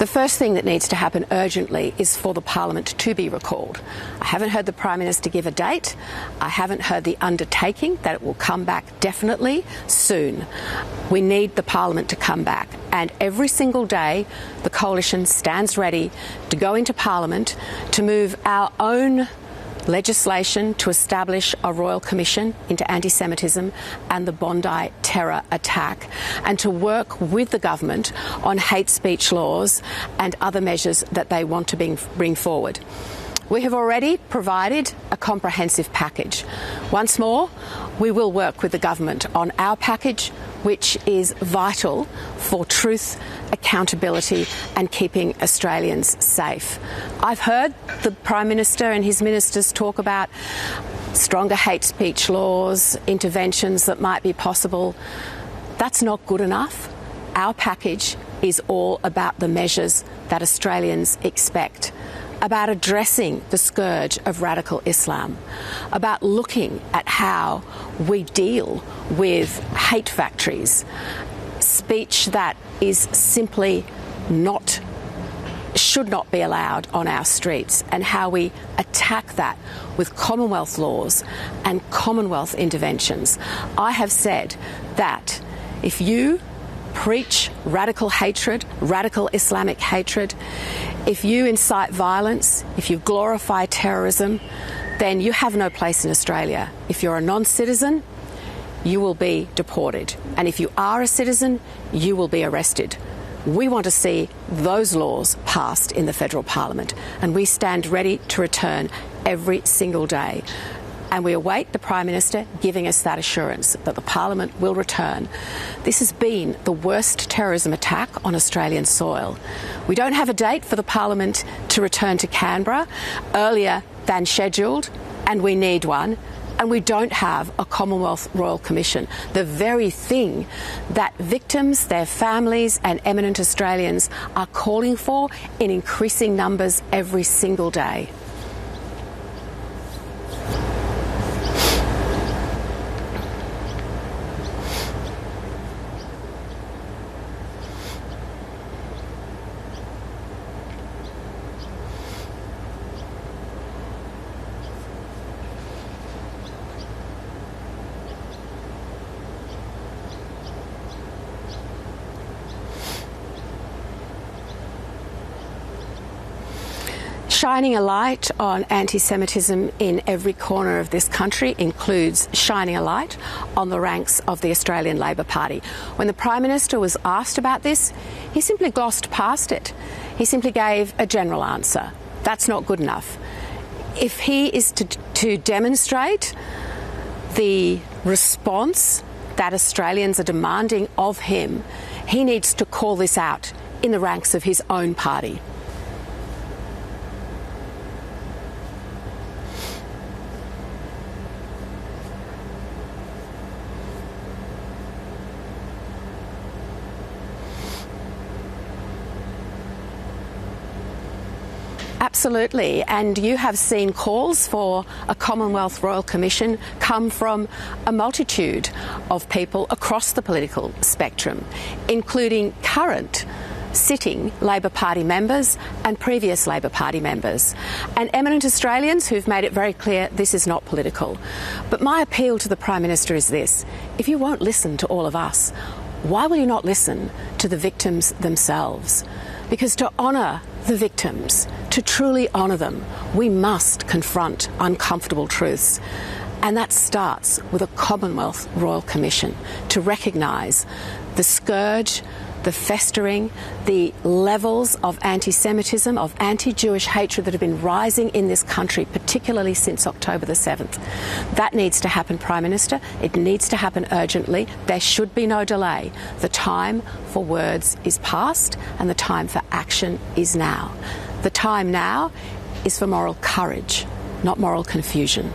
The first thing that needs to happen urgently is for the Parliament to be recalled. I haven't heard the Prime Minister give a date. I haven't heard the undertaking that it will come back definitely soon. We need the Parliament to come back, and every single day the Coalition stands ready to go into Parliament to move our own legislation to establish a royal commission into anti-Semitism and the Bondi terror attack, and to work with the government on hate speech laws and other measures that they want to bring forward. We have already provided a comprehensive package. Once more, we will work with the government on our package, which is vital for truth, accountability and keeping Australians safe. I've heard the Prime Minister and his ministers talk about stronger hate speech laws, interventions that might be possible. That's not good enough. Our package is all about the measures that Australians expect, about addressing the scourge of radical Islam, about looking at how we deal with hate factories, speech that is simply should not be allowed on our streets, and how we attack that with Commonwealth laws and Commonwealth interventions. I have said that if you preach radical hatred, radical Islamic hatred, if you incite violence, if you glorify terrorism, then you have no place in Australia. If you're a non-citizen, you will be deported. And if you are a citizen, you will be arrested. We want to see those laws passed in the Federal Parliament, and we stand ready to return every single day. And we await the Prime Minister giving us that assurance that the Parliament will return. This has been the worst terrorism attack on Australian soil. We don't have a date for the Parliament to return to Canberra earlier than scheduled, and we need one. And we don't have a Commonwealth Royal Commission, the very thing that victims, their families and eminent Australians are calling for in increasing numbers every single day. Shining a light on anti-Semitism in every corner of this country includes shining a light on the ranks of the Australian Labor Party. When the Prime Minister was asked about this, he simply glossed past it. He simply gave a general answer. That's not good enough. If he is to demonstrate the response that Australians are demanding of him, he needs to call this out in the ranks of his own party. Absolutely, and you have seen calls for a Commonwealth Royal Commission come from a multitude of people across the political spectrum, including current sitting Labor Party members and previous Labor Party members, and eminent Australians who've made it very clear this is not political. But my appeal to the Prime Minister is this: if you won't listen to all of us, why will you not listen to the victims themselves? Because to honour the victims, to truly honour them, we must confront uncomfortable truths. And that starts with a Commonwealth Royal Commission to recognise the scourge, the festering, the levels of anti-Semitism, of anti-Jewish hatred that have been rising in this country, particularly since October the 7th. That needs to happen, Prime Minister. It needs to happen urgently. There should be no delay. The time for words is past and the time for action is now. The time now is for moral courage, not moral confusion.